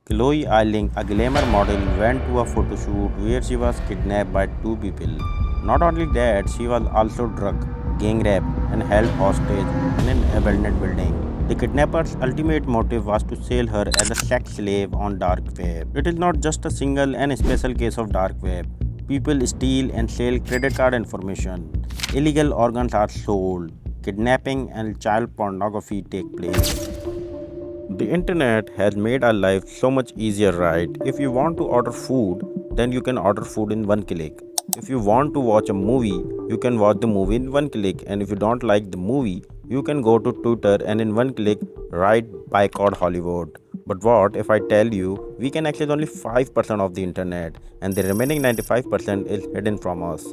Chloe Eiling, a glamour model, went to a photo shoot where she was kidnapped by two people. Not only that, she was also drugged, gang raped, and held hostage in an abandoned building. The kidnappers' ultimate motive was to sell her as a sex slave on dark web. It is not just a single and special case of dark web. People steal and sell credit card information. Illegal organs are sold. Kidnapping and child pornography take place. The internet has made our life so much easier, right? If you want to order food, then you can order food in one click. If you want to watch a movie, you can watch the movie in one click. And if you don't like the movie, you can go to Twitter and in one click write boycott Hollywood. But what if I tell you we can access only 5% of the internet and the remaining 95% is hidden from us?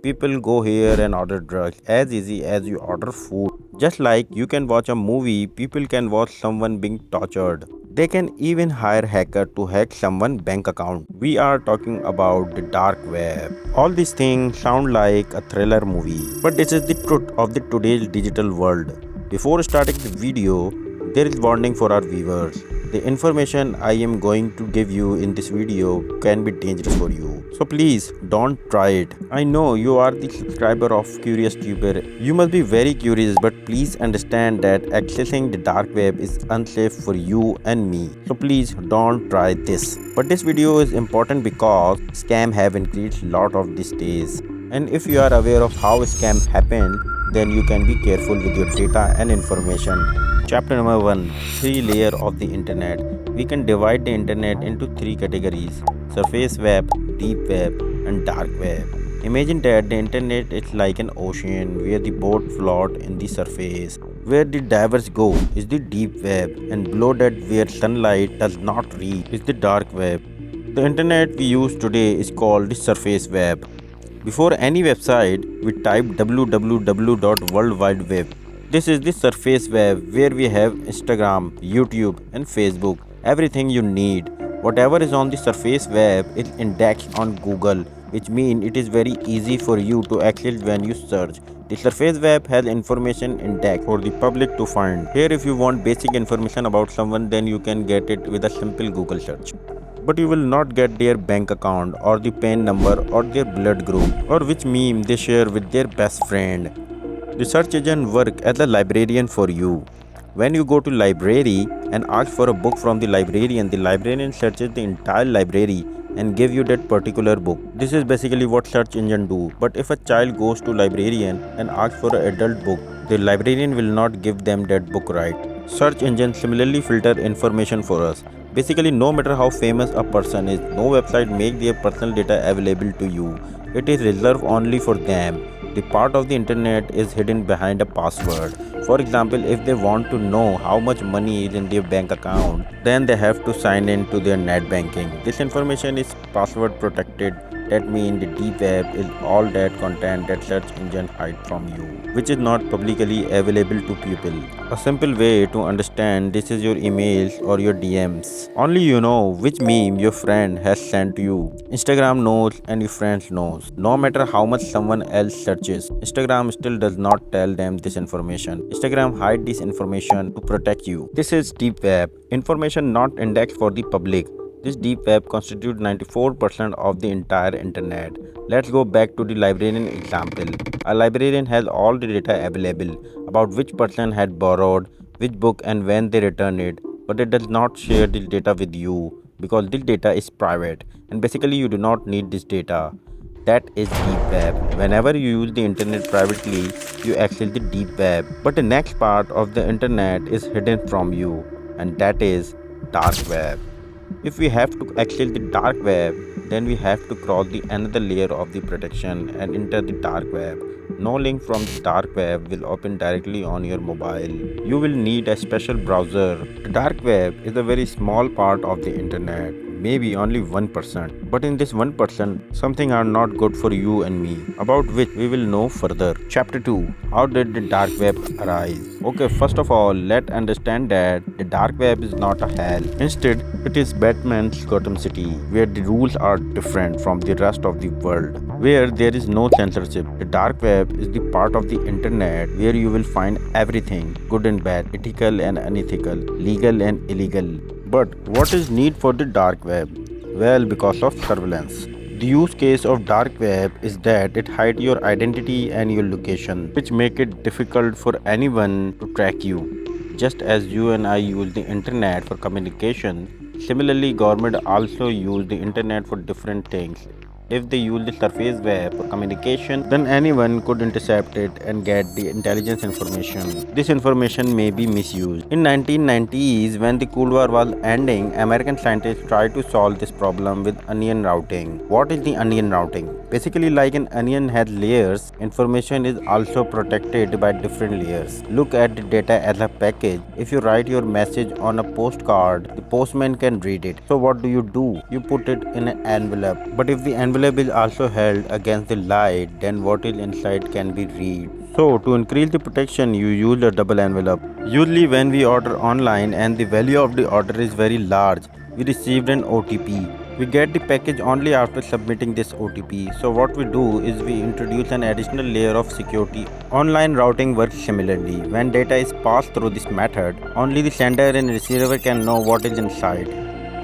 People go here and order drugs as easy as you order food. Just like you can watch a movie, people can watch someone being tortured. They can even hire hacker to hack someone's bank account. We are talking about the dark web. All these things sound like a thriller movie, but this is the truth of the today's digital world. Before starting the video, there is warning for our viewers. The information I am going to give you in this video can be dangerous for you. So please don't try it. I know you are the subscriber of Curious Tuber. You must be very curious, but please understand that accessing the dark web is unsafe for you and me. So please don't try this. But this video is important because scam have increased lot of these days. And if you are aware of how scams happen, then you can be careful with your data and information. Chapter number 1, 3 layer of the internet. We can divide the internet into 3 categories: surface web, deep web, and dark web. Imagine that the internet is like an ocean where the boat float in the surface. Where the divers go is the deep web, and below that where sunlight does not reach is the dark web. The internet we use today is called the surface web. Before any website, we type www.worldwideweb. This is the surface web where we have Instagram, YouTube, and Facebook. Everything you need. Whatever is on the surface web is indexed on Google, which means it is very easy for you to access when you search. The surface web has information indexed for the public to find. Here, if you want basic information about someone, then you can get it with a simple Google search. But you will not get their bank account or the PAN number or their blood group or which meme they share with their best friend. The search engine works as a librarian for you. When you go to library and ask for a book from the librarian searches the entire library and give you that particular book. This is basically what search engine do. But if a child goes to librarian and asks for an adult book, the librarian will not give them that book, right? Search engine similarly filter information for us. Basically, no matter how famous a person is, no website make their personal data available to you. It is reserved only for them. The part of the internet is hidden behind a password. For example, if they want to know how much money is in their bank account, then they have to sign in to their net banking. This information is password protected. That means the deep web is all that content that search engine hide from you, which is not publicly available to people. A simple way to understand this is your emails or your DMs. Only you know which meme your friend has sent to you. Instagram knows and your friends knows. No matter how much someone else searches, Instagram still does not tell them this information. Instagram hide this information to protect you. This is deep web. Information not indexed for the public. This deep web constitutes 94% of the entire internet. Let's go back to the librarian example. A librarian has all the data available about which person had borrowed which book and when they returned it, but it does not share this data with you because this data is private and basically you do not need this data. That is deep web. Whenever you use the internet privately, you access the deep web. But the next part of the internet is hidden from you, and that is dark web. If we have to access the dark web, then we have to cross the another layer of the protection and enter the dark web. No link from the dark web will open directly on your mobile. You will need a special browser. The dark web is a very small part of the internet, maybe only 1%. But in this 1%, something are not good for you and me, about which we will know further. Chapter 2. How did the dark web arise? Okay, first of all, let's understand that the dark web is not a hell. Instead, it is Batman's Gotham City, where the rules are different from the rest of the world, where there is no censorship. The dark web is the part of the internet where you will find everything, good and bad, ethical and unethical, legal and illegal. But what is need for the dark web? Well, because of surveillance. The use case of dark web is that it hides your identity and your location, which make it difficult for anyone to track you. Just as you and I use the internet for communication, similarly government also use the internet for different things. If they use the surface web for communication, then anyone could intercept it and get the intelligence information. This information may be misused. In 1990s, when the Cold War was ending, American scientists tried to solve this problem with onion routing. What is the onion routing? Basically, like an onion has layers, information is also protected by different layers. Look at the data as a package. If you write your message on a postcard, the postman can read it. So what do? You put it in an envelope. But if the envelope is also held against the light, then what is inside can be read. So to increase the protection, you use a double envelope. Usually when we order online and the value of the order is very large, we received an OTP. We get the package only after submitting this OTP. So what we do is we introduce an additional layer of security. Online routing works similarly. When data is passed through this method, only the sender and receiver can know what is inside.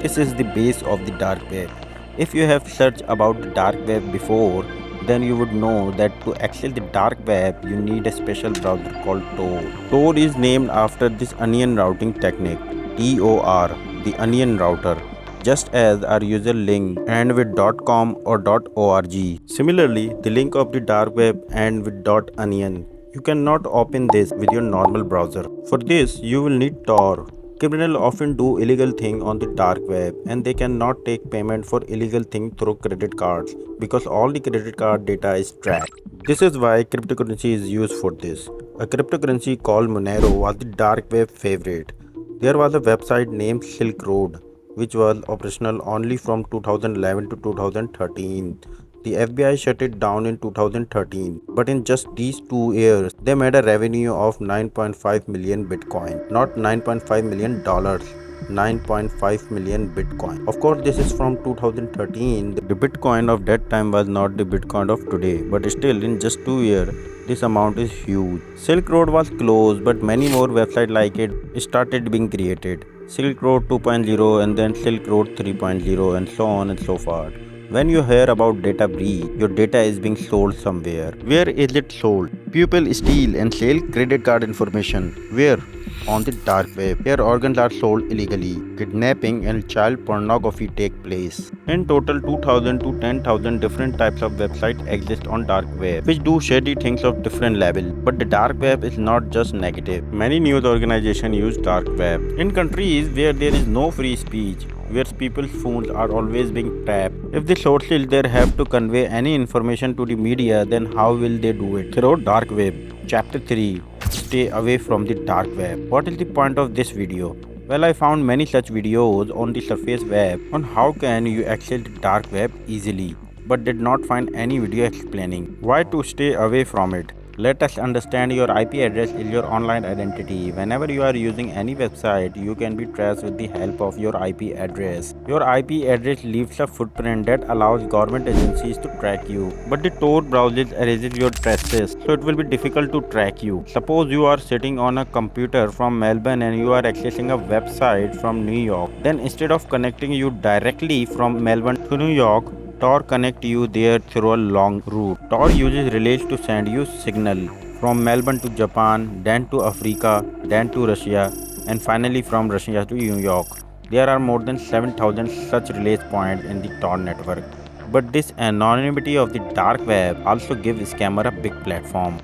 This is the base of the dark web. If you have searched about the dark web before, then you would know that to access the dark web, you need a special browser called Tor. Tor is named after this onion routing technique, TOR, the onion router, just as our user link and with .com or .org. Similarly, the link of the dark web and with .onion. You cannot open this with your normal browser. For this, you will need Tor. Criminals often do illegal things on the dark web and they cannot take payment for illegal things through credit cards because all the credit card data is tracked. This is why cryptocurrency is used for this. A cryptocurrency called Monero was the dark web favorite. There was a website named Silk Road which was operational only from 2011 to 2013. The FBI shut it down in 2013, but in just these 2 years, they made a revenue of 9.5 million Bitcoin, not 9.5 million dollars. 9.5 million Bitcoin. Of course, this is from 2013. The Bitcoin of that time was not the Bitcoin of today, but still, in just 2 years, this amount is huge. Silk Road was closed, but many more websites like it started being created. Silk Road 2.0 and then Silk Road 3.0 and so on and so forth. When you hear about data breach, your data is being sold somewhere. Where is it sold? People steal and sell credit card information. Where? On the dark web. Here organs are sold illegally. Kidnapping and child pornography take place. In total, 2,000 to 10,000 different types of websites exist on dark web, which do shady things of different level. But the dark web is not just negative. Many news organizations use dark web. In countries where there is no free speech, where people's phones are always being tapped. If the sources there have to convey any information to the media, then how will they do it? Through dark web. Chapter 3. Stay away from the dark web. What is the point of this video? Well, I found many such videos on the surface web on how can you access the dark web easily, but did not find any video explaining why to stay away from it. Let us understand your IP address is your online identity. Whenever you are using any website, you can be traced with the help of your IP address. Your IP address leaves a footprint that allows government agencies to track you. But the Tor browser erases your traces, so it will be difficult to track you. Suppose you are sitting on a computer from Melbourne and you are accessing a website from New York. Then instead of connecting you directly from Melbourne to New York, Tor connect you there through a long route. Tor uses relays to send you signal from Melbourne to Japan, then to Africa, then to Russia, and finally from Russia to New York. There are more than 7,000 such relays points in the Tor network. But this anonymity of the dark web also gives scammer a big platform.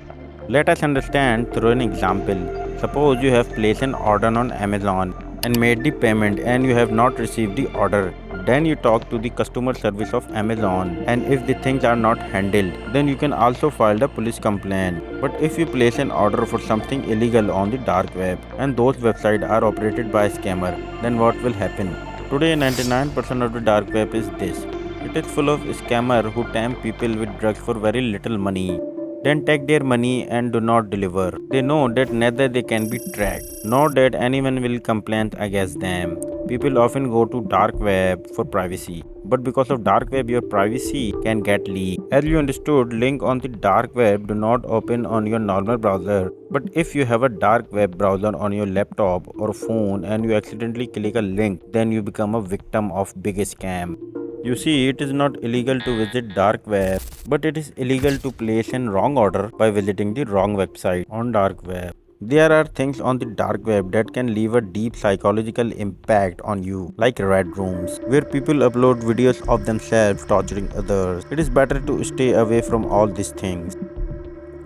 Let us understand through an example. Suppose you have placed an order on Amazon and made the payment and you have not received the order. Then you talk to the customer service of Amazon, and if the things are not handled, then you can also file the police complaint. But if you place an order for something illegal on the dark web and those websites are operated by a scammer, then what will happen? Today 99% of the dark web is this. It is full of scammers who tempt people with drugs for very little money, then take their money and do not deliver. They know that neither they can be tracked, nor that anyone will complain against them. People often go to dark web for privacy, but because of dark web your privacy can get leaked. As you understood, link on the dark web do not open on your normal browser, but if you have a dark web browser on your laptop or phone and you accidentally click a link, then you become a victim of big scam. You see, it is not illegal to visit dark web, but it is illegal to place in wrong order by visiting the wrong website on dark web. There are things on the dark web that can leave a deep psychological impact on you, like red rooms, where people upload videos of themselves torturing others. It is better to stay away from all these things.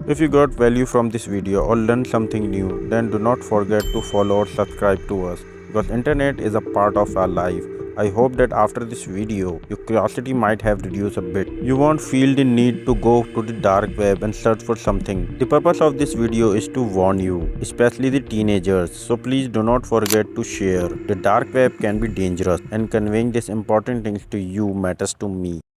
If you got value from this video or learned something new, then do not forget to follow or subscribe to us because internet is a part of our life. I hope that after this video, your curiosity might have reduced a bit. You won't feel the need to go to the dark web and search for something. The purpose of this video is to warn you, especially the teenagers. So please do not forget to share. The dark web can be dangerous and conveying these important things to you matters to me.